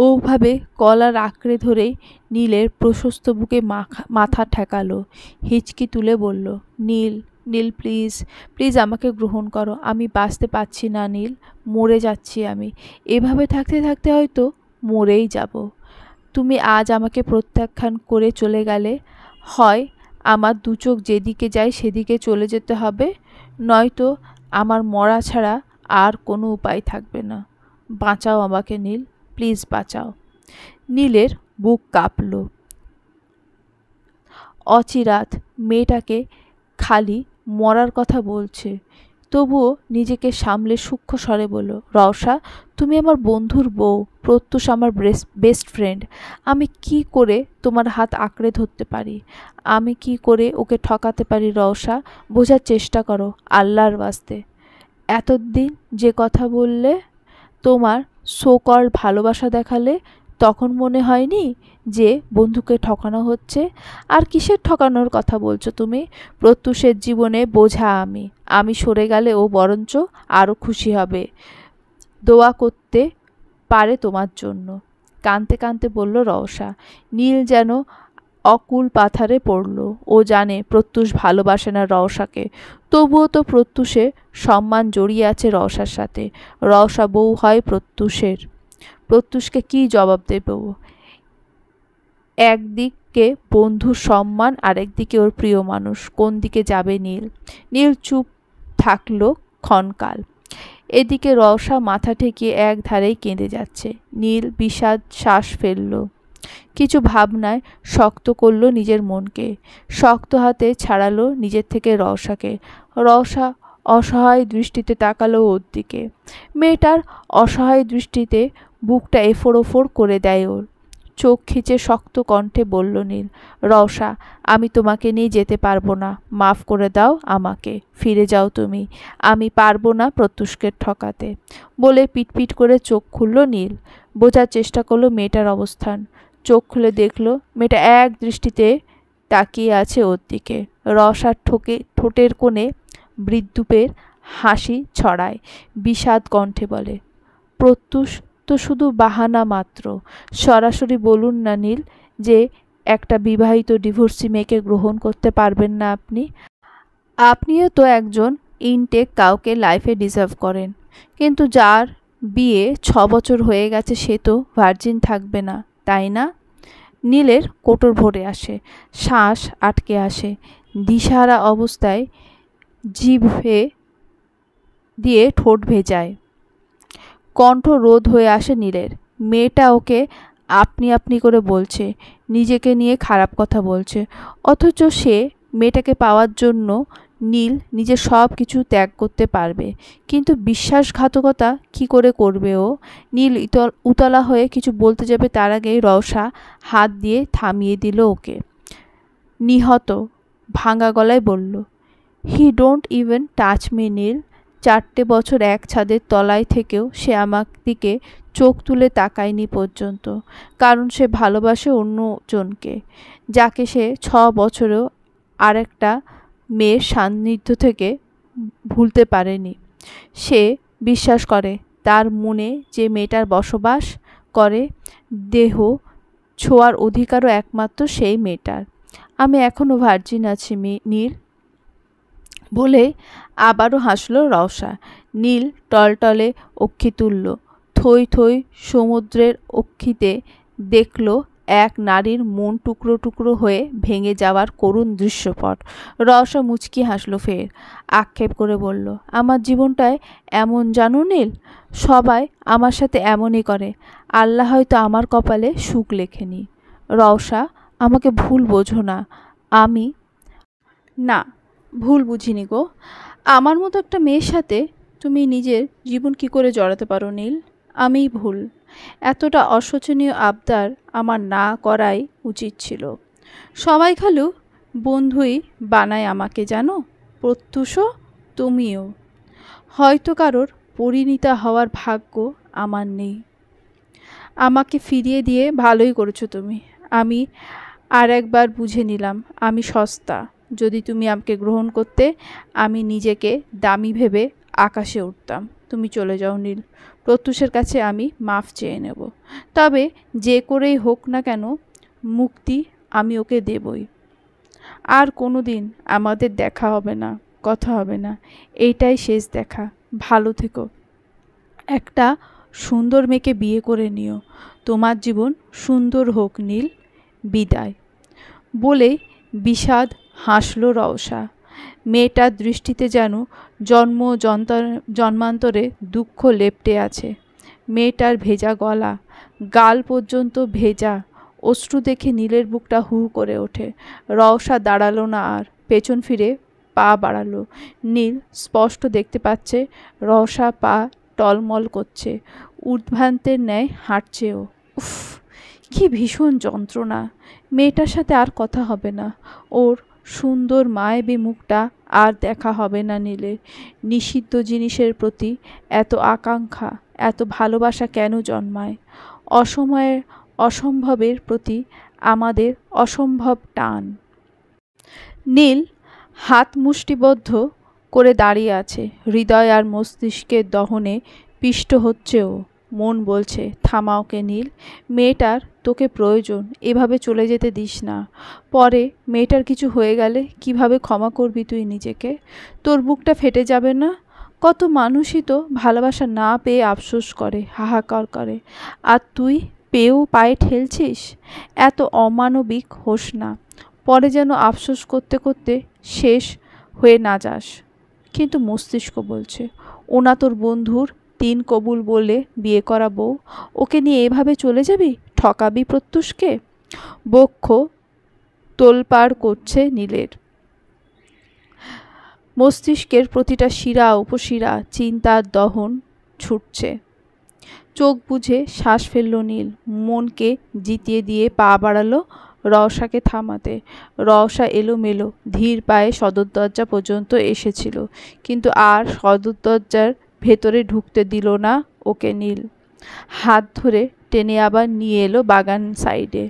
ওভাবে কলার আঁকড়ে ধরেই নীলের প্রশস্ত বুকে মাথা ঠেকালো। হিচকি তুলে বলল, নীল, নীল প্লিজ, প্লিজ আমাকে গ্রহণ করো। আমি বাঁচতে পারছি না নীল, মরে যাচ্ছি আমি। এভাবে থাকতে থাকতে হয়তো মরেই যাব। তুমি আজ আমাকে প্রত্যাখ্যান করে চলে গেলে, হয় আমার দু চোখ যেদিকে যায় সেদিকে চলে যেতে হবে, নয়তো আমার মরা ছাড়া আর কোনো উপায় থাকবে না। বাঁচাও আমাকে নীল, প্লিজ বাঁচাও। নীলের বুক কাঁপল। অচিরাত মেয়েটাকে খালি মরার কথা বলছে। তবুও নিজেকে সামলে সূক্ষ্ম স্বরে বলল, রওশা, তুমি আমার বন্ধুর বউ, প্রত্যুষ আমার বেস্ট ফ্রেন্ড। আমি কি করে তোমার হাত আঁকড়ে ধরতে পারি? আমি কি করে ওকে ঠকাতে পারি রওশা? বোঝার চেষ্টা করো আল্লাহর ওয়াস্তে। এতদিন যে কথা বললে, তোমার সো কল্ড ভালোবাসা দেখালে, তখন মনে হয়নি যে বন্ধুকে ঠকানো হচ্ছে? আর কিসের ঠকানোর কথা বলছো তুমি? প্রত্যুষের জীবনে বোঝা আমি। আমি সরে গেলে ও বরঞ্চ আরও খুশি হবে, দোয়া করতে পারে তোমার জন্য। কাঁদতে কাঁদতে বলল রওশা। নীল যেন অকুল পাথারে পড়ল। ও জানে প্রত্যুষ ভালোবাসে না রওশাকে, তবুও তো প্রত্যুষে সম্মান জড়িয়ে আছে রওশার সাথে। রওশা বউ হয় প্রত্যুষের। প্রত্যুষকে কী জবাব দেব? একদিকে বন্ধুর সম্মান, আরেকদিকে ওর প্রিয় মানুষ। কোন দিকে যাবে নীল? নীল চুপ থাকলো ক্ষণকাল। এদিকে রওশা মাথা ঠেকিয়ে এক ধারেই কেঁদে যাচ্ছে। নীল বিষাদ শ্বাস ফেলল। কিছু ভাবনায় শক্ত করল নিজের মনকে। শক্ত হাতে ছাড়ালো নিজের থেকে রওশাকে। রওশা অসহায় দৃষ্টিতে তাকালো ওর দিকে। মেয়েটার অসহায় দৃষ্টিতে বুকটা এফোড় ওফোড় করে দেয় ওর। চোখ খিচে শক্ত কণ্ঠে বলল নীল, রওশা, আমি তোমাকে নিয়ে যেতে পারবো না। মাফ করে দাও আমাকে, ফিরে যাও তুমি। আমি পারবো না প্রত্যুষকে ঠকাতে। বলে পিটপিট করে চোখ খুলল নীল। বোঝার চেষ্টা করলো মেয়েটার অবস্থান। চোখ খুলে দেখল মেয়েটা এক দৃষ্টিতে তাকিয়ে আছে ওর দিকে। রওশার ঠোঁটের কোণে বৃদ্ধূপের হাসি ছড়ায়। বিষাদ কণ্ঠে বলে, প্রত্যুষ তো শুধু বাহানা মাত্র। সরাসরি বলুন না নীল যে একটা বিবাহিত ডিভোর্সি মেয়েকে গ্রহণ করতে পারবেন না আপনি। আপনিও তো একজন ইনটেক কাউকে লাইফে ডিজার্ভ করেন, কিন্তু যার বিয়ে 6 বছর হয়ে গেছে সে তো ভার্জিন থাকবে না। তাই না? নীলের কোটর ভরে আসে, শ্বাস আটকে আসে, দিশাহারা অবস্থায় জিভে দিয়ে ঠোঁট ভেজায়। কণ্ঠ রোধ হয়ে আসে নীলের। মেয়েটা ওকে আপনি আপনি করে বলছে, নিজেকে নিয়ে খারাপ কথা বলছে, অথচ সে মেয়েটাকে পাওয়ার জন্য নীল নিজের সব কিছু ত্যাগ করতে পারবে, কিন্তু বিশ্বাসঘাতকতা কি করে করবে ও? নীল উতলা হয়ে কিছু বলতে যাবে তার আগেই রওশা হাত দিয়ে থামিয়ে দিল ওকে। নিহত ভাঙা গলায় বলল, he don't even touch me Neel. 4টে বছর এক ছাদের তলায় থেকেও সে আমার দিকে চোখ তুলে তাকায়নি পর্যন্ত, কারণ সে ভালোবাসে অন্যজনকে, যাকে সে 6 বছরেও আরেকটা মেয়ের সান্নিধ্য থেকে ভুলতে পারেনি। সে বিশ্বাস করে তার মনে যে মেয়েটার বসবাস করে, দেহ ছোঁয়ার অধিকারও একমাত্র সেই মেয়েটার। আমি এখনো ভার্জিন আছি নীল বলে আবারও হাসল রওশা। নীল টলটলে অক্ষি তুলল। থই থই সমুদ্রের অক্ষিতে দেখল এক নারীর মন টুকরো টুকরো হয়ে ভেঙে যাওয়ার করুণ দৃশ্যপট। রওশা মুচকি হাসল ফের, আক্ষেপ করে বলল, আমার জীবনটায় এমন জানো নীল, সবাই আমার সাথে এমনই করে। আল্লাহ হয়তো আমার কপালে সুখ লেখেনি। রওশা, আমাকে ভুল বোঝো না। আমি না, ভুল বুঝিনি গো। আমার মতো একটা মেয়ের সাথে তুমি নিজের জীবন কি করে জড়াতে পারো নীল? আমিই ভুল। এতটা অশোচনীয় আবদার আমার না করাই উচিত ছিল। সবাই খালু বন্ধুই বানায় আমাকে, জানো প্রত্যুষও তুমিও। হয়তো কারোর পরিণীতা হওয়ার ভাগ্য আমার নেই। আমাকে ফিরিয়ে দিয়ে ভালোই করেছো তুমি। আমি আর একবার বুঝে নিলাম আমি সস্তা। যদি তুমি আমাকে গ্রহণ করতে, আমি নিজেকে দামি ভেবে আকাশে উঠতাম। তুমি চলে যাও নীল, প্রত্যুষের কাছে আমি মাফ চেয়ে নেব। তবে যে করেই হোক না কেন, মুক্তি আমি ওকে দেবই। আর কোনো দিন আমাদের দেখা হবে না, কথা হবে না। এইটাই শেষ দেখা। ভালো থেকো। একটা সুন্দর মেয়েকে বিয়ে করে নিও। তোমার জীবন সুন্দর হোক নীল। বিদায়। বলে বিষাদ হাসল রওশা। মেয়েটার দৃষ্টিতে যেন জন্মান্তরে দুঃখ লেপ্টে আছে। মেয়েটার ভেজা গলা, গাল পর্যন্ত ভেজা। অশ্রু দেখে নীলের বুকটা হু করে ওঠে। রওশা দাঁড়ালো না আর, পেছন ফিরে পা বাড়ালো। নীল স্পষ্ট দেখতে পাচ্ছে রওশা পা টলমল করছে, উদ্ভ্রান্তের ন্যায় হাঁটছে ও। উফ, কি ভীষণ যন্ত্রণা। মেয়েটার সাথে আর কথা হবে না। ওর সুন্দর মায়াবী মুখটা আর দেখা হবে না নীলের। নিষিদ্ধ জিনিসের প্রতি এত আকাঙ্ক্ষা, এত ভালোবাসা কেন জন্মায়? অসময়ের অসম্ভবের প্রতি আমাদের অসম্ভব টান। নীল হাত মুষ্টিবদ্ধ করে দাঁড়িয়ে আছে। হৃদয় আর মস্তিষ্কের দহনে পিষ্ট হচ্ছে ও। মন বলছে, থামা ওকে নীল। মেয়েটার তোকে প্রয়োজন, এভাবে চলে যেতে দিস না। পরে মেয়েটার কিছু হয়ে গেলে কিভাবে ক্ষমা করবি তুই নিজেকে? তোর বুকটা ফেটে যাবে না? কত মানুষই তো ভালোবাসা না পেয়ে আফসোস করে, হাহাকার করে। আর তুই পেয়েও পায়ে ঠেলছিস। এত অমানবিক হোস না, পরে যেন আফসোস করতে করতে শেষ হয়ে না যাস। কিন্তু মস্তিষ্ক বলছে, ওনা তোর বন্ধুর 3 কবুল বলে বিয়ে করা বউ, ওকে নিয়ে এভাবে চলে যাবি? ঠকাবি প্রত্যুষকে? বক্ষ তোলপাড় করছে নীলের। মস্তিষ্কের প্রতিটা শিরা উপশিরা চিন্তার দহন ছুটছে। চোখ বুজে শ্বাস ফেলল নীল। মনকে জিতিয়ে দিয়ে পা বাড়ালো রওশাকে থামাতে। রওশা এলোমেলো ধীর পায়ে সদর দরজা পর্যন্ত এসেছিল, কিন্তু আর সদর দরজার ভেতরে ঢুকতে দিল না ওকে নীল। হাত ধরে টেনে আবার নিয়ে এলো বাগান সাইডে।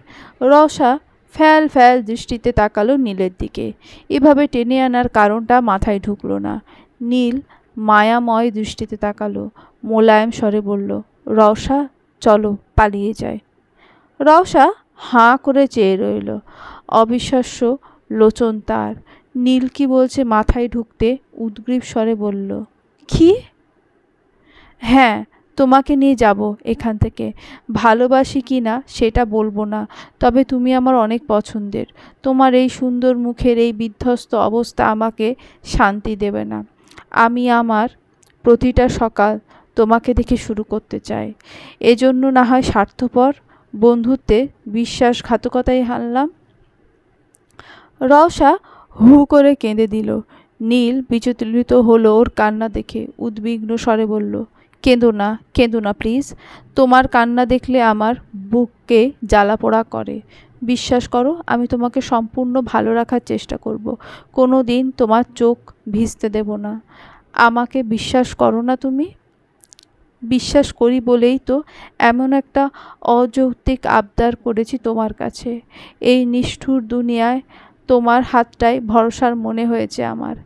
রওশা ফ্যাল ফ্যাল দৃষ্টিতে তাকালো নীলের দিকে। এভাবে টেনে আনার কারণটা মাথায় ঢুকলো না। নীল মায়াময় দৃষ্টিতে তাকালো, মোলায়েম স্বরে বলল, রওশা চলো পালিয়ে যায়। রওশা হাঁ করে চেয়ে রইল। অবিশ্বাস্য লোচন তার। নীল কি বলছে মাথায় ঢুকতে উদ্গ্রীব স্বরে বলল, কি? হ্যাঁ, তোমাকে নিয়ে যাব এখান থেকে। ভালোবাসি কি না সেটা বলবো না, তবে তুমি আমার অনেক পছন্দের। তোমার এই সুন্দর মুখের এই বিধ্বস্ত অবস্থা আমাকে শান্তি দেবে না। আমি আমার প্রতিটা সকাল তোমাকে দেখে শুরু করতে চাই। এজন্য না হয় স্বার্থপর বন্ধুত্বে বিশ্বাসঘাতকতায় হারলাম। রওশা হু করে কেঁদে দিল। নীল বিচলিত হলো ওর কান্না দেখে, উদ্বিগ্ন স্বরে বলল, কেঁদো না প্লিজ। তোমার কান্না দেখলে আমার বুককে জ্বালা পোড়া করে। বিশ্বাস করো, আমি তোমাকে সম্পূর্ণ ভালো রাখার চেষ্টা করব। কোনো দিন তোমার চোখ ভিজতে দেব না। আমাকে বিশ্বাস করো না তুমি? বিশ্বাস করি বলেই তো এমন একটা অযৌক্তিক আবদার করেছি তোমার কাছে। এই নিষ্ঠুর দুনিয়ায় তোমার হাতটাই ভরসার মনে হয়েছে আমার।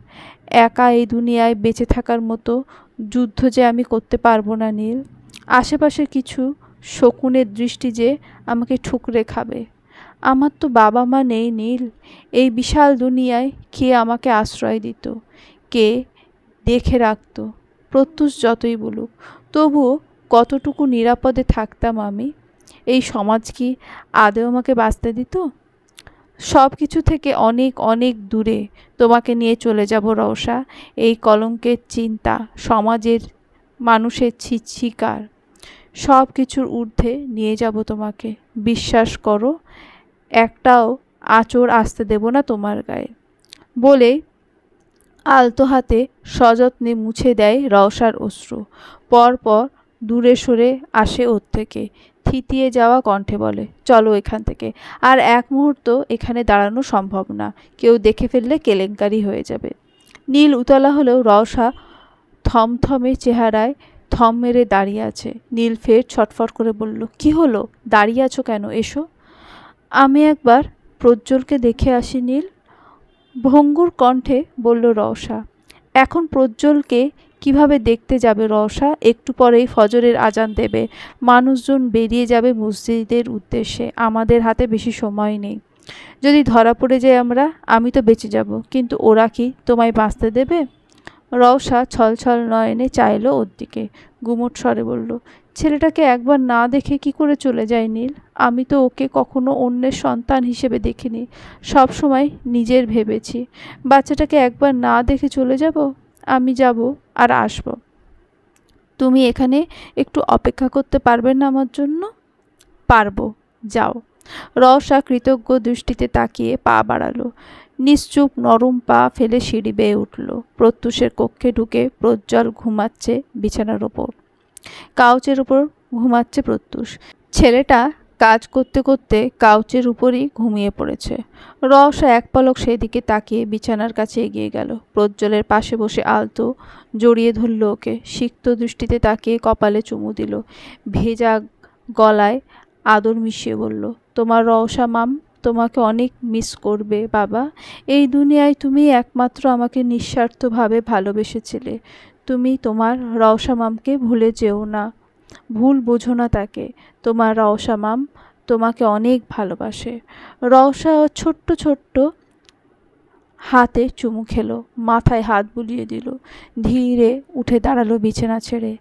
একা এই দুনিয়ায় বেঁচে থাকার মতো যুদ্ধ যে আমি করতে পারবো না নীল। আশেপাশে কিছু শকুনের দৃষ্টি যে আমাকে ঠুকরে খাবে। আমার তো বাবা মা নেই নীল। এই বিশাল দুনিয়ায় কে আমাকে আশ্রয় দিত, কে দেখে রাখতো? প্রত্যুষ যতই বলুক, তবুও কতটুকু নিরাপদে থাকতাম আমি? এই সমাজ কি আদেও আমাকে বাঁচতে দিত? সব কিছু থেকে অনেক অনেক দূরে তোমাকে নিয়ে চলে যাব রওশা। এই কলঙ্কের চিন্তা, সমাজের মানুষের শিকার, সব কিছুর ঊর্ধ্বে নিয়ে যাব তোমাকে। বিশ্বাস করো, একটাও আঁচড় আসতে দেব না তোমার গায়ে। বলে আলতো হাতে সযত্নে মুছে দেয় রওশার অশ্রু। পরপর দূরে সরে আসে ওর থেকে। থিতিয়ে যাওয়া কণ্ঠে বলে, চলো এখান থেকে। আর এক মুহূর্ত এখানে দাঁড়ানো সম্ভব না। কেউ দেখে ফেললে কেলেঙ্কারি হয়ে যাবে। নীল উতলা হলেও রওশা থমথমে চেহারায় থম মেরে দাঁড়িয়ে আছে। নীল ফের ছটফট করে বলল, কি হলো? দাঁড়িয়ে আছো কেন? এসো। আমি একবার প্রজ্জ্বলকে দেখে আসি নীল, ভঙ্গুর কণ্ঠে বলল রওশা। এখন প্রজ্জ্বলকে কিভাবে দেখতে যাবে রওশা? একটু পরেই ফজরের আজান দেবে, মানুষজন বেরিয়ে যাবে মসজিদের উদ্দেশ্যে। আমাদের হাতে বেশি সময় নেই। যদি ধরা পড়ে যায় আমি তো বেঁচে যাব, কিন্তু ওরা কি তোমায় বাঁচতে দেবে? রওশা ছলছল নয়নে চাইল ওর দিকে, গুমোট স্বরে বলল, ছেলেটাকে একবার না দেখে কি করে চলে যায় নীল? আমি তো ওকে কখনো অন্যের সন্তান হিসেবে দেখিনি, সব সময় নিজের ভেবেছি। বাচ্চাটাকে একবার না দেখে চলে যাব? আমি যাব আর আসব। তুমি এখানে একটু অপেক্ষা করতে পারবে না আমার জন্য? পারবো, যাও। রওশা কৃতজ্ঞ দৃষ্টিতে তাকিয়ে পা বাড়ালো। নিশ্চুপ নরম পা ফেলে সিঁড়ি বেয়ে উঠল। প্রত্যুষের কক্ষে ঢুকে প্রজ্জ্বল ঘুমাচ্ছে বিছানার ওপর। কাউচের উপর ঘুমাচ্ছে প্রত্যুষ। ছেলেটা কাজ করতে করতে কাউচের উপরই ঘুমিয়ে পড়েছে। রওশা এক পলক সেদিকে তাকিয়ে বিছানার কাছে এগিয়ে গেল। প্রজ্জ্বলের পাশে বসে আলতো জড়িয়ে ধরল ওকে। সিক্ত দৃষ্টিতে তাকিয়ে কপালে চুমু দিল। ভেজা গলায় আদর মিশিয়ে বলল, তোমার রওশা মাম তোমাকে অনেক মিস করবে বাবা। এই দুনিয়ায় তুমি একমাত্র আমাকে নিঃস্বার্থভাবে ভালোবেসেছিলে। তুমি তোমার রওশা মামকে ভুলে যেও না, ভুল বোঝো না তাকে। তোমার রওশা মাম তোমাকে অনেক ভালোবাসে। রওশা ছোট্ট ছোট্ট হাতে চুমু খেলো, মাথায় হাত বুলিয়ে দিল। ধীরে উঠে দাঁড়ালো বিছানা ছেড়ে।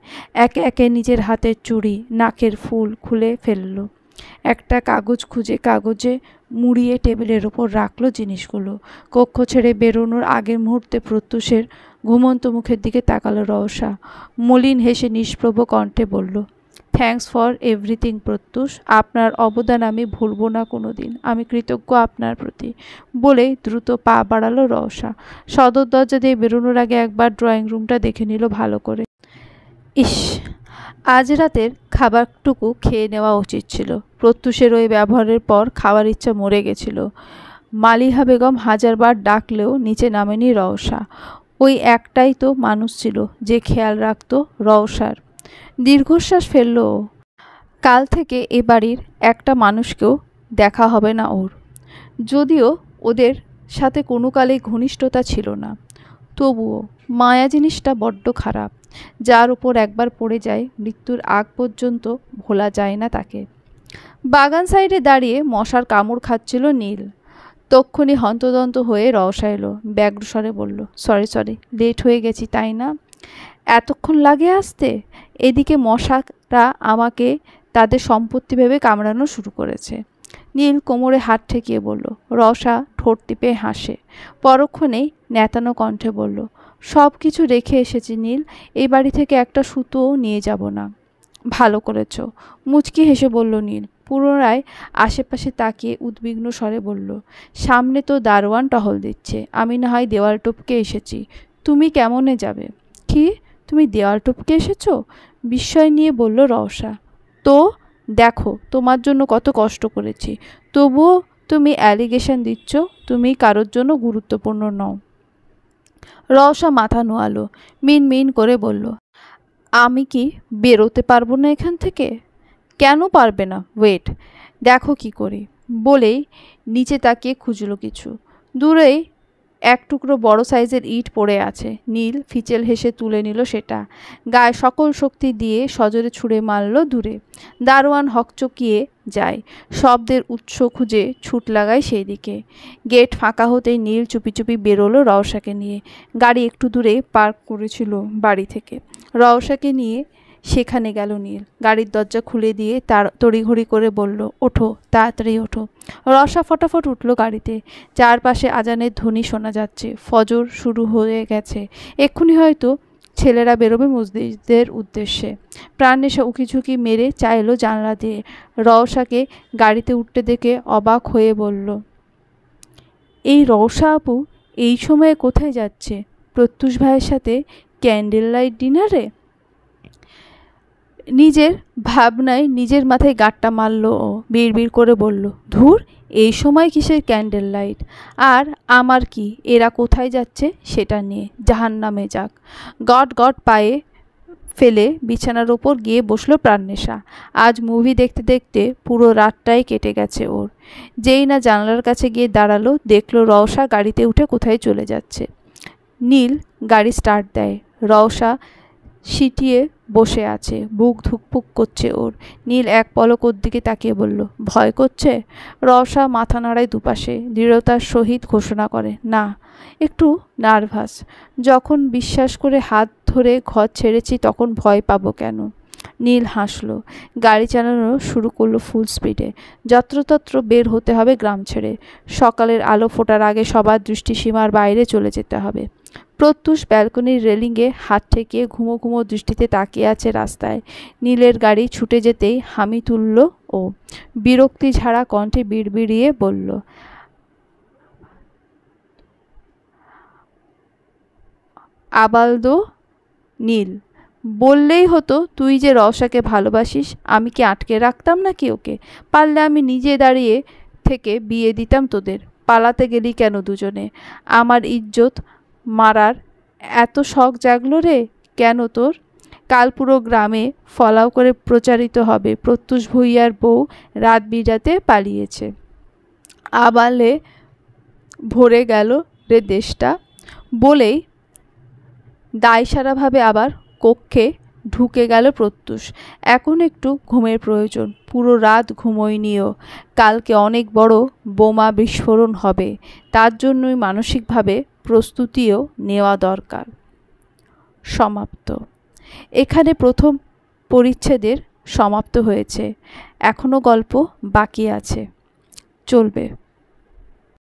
একে একে নিজের হাতের চুড়ি, নাকের ফুল খুলে ফেললো। একটা কাগজ খুঁজে কাগজে মুড়িয়ে টেবিলের ওপর রাখলো জিনিসগুলো। কক্ষ ছেড়ে বেরোনোর আগের মুহূর্তে প্রত্যুষের ঘুমন্ত মুখের দিকে তাকালো রওশা। মলিন হেসে নিষ্প্রভ কণ্ঠে বলল, থ্যাঙ্কস ফর এভরিথিং প্রত্যুষ। আপনার অবদান আমি ভুলব না কোনো দিন। আমি কৃতজ্ঞ আপনার প্রতি। বলেই দ্রুত পা বাড়ালো রওশা। সদর দরজা দিয়ে বেরোনোর আগে একবার ড্রয়িং রুমটা দেখে নিল ভালো করে। ইস, আজ রাতের খাবারটুকু খেয়ে নেওয়া উচিত ছিল। প্রত্যুষের ওই ব্যবহারের পর খাওয়ার ইচ্ছা মরে গেছিল। মালিহা বেগম হাজারবার ডাকলেও নিচে নামেনি রওশা। ওই একটাই তো মানুষ ছিল যে খেয়াল রাখত রওশার। দীর্ঘশ্বাস ফেলল। কাল থেকে এ বাড়ির একটা মানুষকেও দেখা হবে না ওর। যদিও ওদের সাথে কোনো কালেই ঘনিষ্ঠতা ছিল না, তবুও মায়া জিনিসটা বড্ড খারাপ। যার উপর একবার পড়ে যায় মৃত্যুর আগ পর্যন্ত ভোলা যায় না তাকে। বাগান সাইডে দাঁড়িয়ে মশার কামড় খাচ্ছিল নীল। তক্ষুনি হন্তদন্ত হয়ে রওশা এলো। ব্যগ্রস্বরে বলল, সরি লেট হয়ে গেছি তাই না? এতক্ষণ লাগে আসতে? এদিকে মশারা আমাকে তাদের সম্পত্তি ভেবে কামড়ানো শুরু করেছে। নীল কোমরে হাত ঠেকিয়ে বলল। রওশা ঠোঁট টিপে হাসে। পরক্ষণেই নেতানো কণ্ঠে বলল, সব কিছু রেখে এসেছি নীল, এই বাড়ি থেকে একটা সুতোও নিয়ে যাব না। ভালো করেছ, মুচকি হেসে বলল নীল। পুনরায় আশেপাশে তাকিয়ে উদ্বিগ্ন স্বরে বলল, সামনে তো দারোয়ান টহল দিচ্ছে, আমি না হয় দেওয়াল টপকে এসেছি, তুমি কেমনে যাবে? কি, তুমি দেওয়াল টপকে এসেছো? বিস্ময় নিয়ে বলল রওশা। তো দেখো তোমার জন্য কত কষ্ট করেছি, তবুও তুমি অ্যালিগেশন দিচ্ছ তুমি কারোর জন্য গুরুত্বপূর্ণ নও। রওশা মাথা নোয়ালো, মিন মিন করে বলল, আমি কি বেরোতে পারবো না এখান থেকে? কেন পারবে না? ওয়েট, দেখো কি করি। বলেই নিচে তাকিয়ে খুঁজল কিছু। দূরেই এক টুকরো বড় সাইজের ইট পড়ে আছে। নীল ফিচেল হেসে তুলে নিল সেটা। গায়ে সকল শক্তি দিয়ে সজোরে ছুঁড়ে মারল দূরে। দারোয়ান হকচকিয়ে যায়। শব্দের উৎস খুঁজে ছুট লাগায় সেই দিকে। গেট ফাঁকা হতেই নীল চুপি চুপি বেরোলো রওশাকে নিয়ে। গাড়ি একটু দূরে পার্ক করেছিল বাড়ি থেকে। রওশাকে নিয়ে সেখানে গেল নীল। গাড়ির দরজা খুলে দিয়ে তার তড়িঘড়ি করে বলল, ওঠো, তাড়াতাড়ি ওঠো। রওশা ফটাফট উঠল গাড়িতে। চারপাশে আজানের ধ্বনি শোনা যাচ্ছে। ফজর শুরু হয়ে গেছে। এক্ষুনি হয়তো ছেলেরা বেরোবে মসজিদের উদ্দেশ্যে। প্রাণনেশা উকিঝুঁকি মেরে চাইল জানলা দিয়ে। রওশাকে গাড়িতে উঠতে দেখে অবাক হয়ে বলল, এই রওশা আপু এই সময়ে কোথায় যাচ্ছে? প্রত্যুষ ভাইয়ের সাথে ক্যান্ডেল লাইট ডিনারে? নিজের ভাবনায় নিজের মাথায় গাঁটটা মারল ও বিড়বিড় করে বলল, ধুর, এই সময় কিসের ক্যান্ডেল লাইট? আর আমার কি, এরা কোথায় যাচ্ছে সেটা নিয়ে জাহান্নামে যাক। গট গট পায়ে ফেলে বিছানার ওপর গিয়ে বসলো প্রাণনেশা। আজ মুভি দেখতে দেখতে পুরো রাতটাই কেটে গেছে ওর। যেই না জানলার কাছে গিয়ে দাঁড়ালো, দেখলো রওশা গাড়িতে উঠে কোথায় চলে যাচ্ছে। নীল গাড়ি স্টার্ট দেয়। রওশা সিটিয়ে বসে আছে। বুক ধুকপুক করছে ওর। নীল এক পলক ওর দিকে তাকিয়ে বলল, ভয় করছে? রওশা মাথা নাড়ায় দুপাশে, দৃঢ়তার সহিত ঘোষণা করে, না, একটু নার্ভাস। যখন বিশ্বাস করে হাত ধরে ঘর ছেড়েছি তখন ভয় পাবো কেন? নীল হাসলো। গাড়ি চালানো শুরু করলো ফুল স্পিডে। যত্রতত্র বের হতে হবে গ্রাম ছেড়ে। সকালের আলো ফোটার আগে সবার দৃষ্টিসীমার বাইরে চলে যেতে হবে। প্রত্যুষ ব্যালকনির রেলিংয়ে হাত ঠেকিয়ে ঘুমো ঘুমো দৃষ্টিতে তাকিয়ে আছে রাস্তায়। নীলের গাড়ি ছুটে যেতেই হামি তুলল ও বিরক্তি ঝাড়া কণ্ঠে বিড়বিড়িয়ে বলল, আবালদো। নীল, বললেই হতো তুই যে রওশাকে ভালোবাসিস, আমি কি আটকে রাখতাম নাকি ওকে? পারলে আমি নিজে দাঁড়িয়ে থেকে বিয়ে দিতাম তোদের। পালাতে গেলি কেন দুজনে? আমার ইজ্জত মারার এত শখ জাগলো রে কেন তোর? কাল পুরো গ্রামে ফলাও করে প্রচারিত হবে প্রত্যুষ ভূঁইয়ার বউ রাত বিরাতে পালিয়েছে। আবালে ভরে গেল রে দেশটা। বলেই দায়সারাভাবে আবার কক্ষে ঢুকে গেল প্রত্যুষ। এখন একটু ঘুমের প্রয়োজন। পুরো রাত ঘুমোয়নিও। কালকে অনেক বড় বোমা বিস্ফোরণ হবে, তার জন্যই মানসিকভাবে প্রস্তুতিও নেওয়া দরকার। সমাপ্ত। এখানে প্রথম পরিচ্ছেদের সমাপ্ত হয়েছে। এখনও গল্প বাকি আছে, চলবে।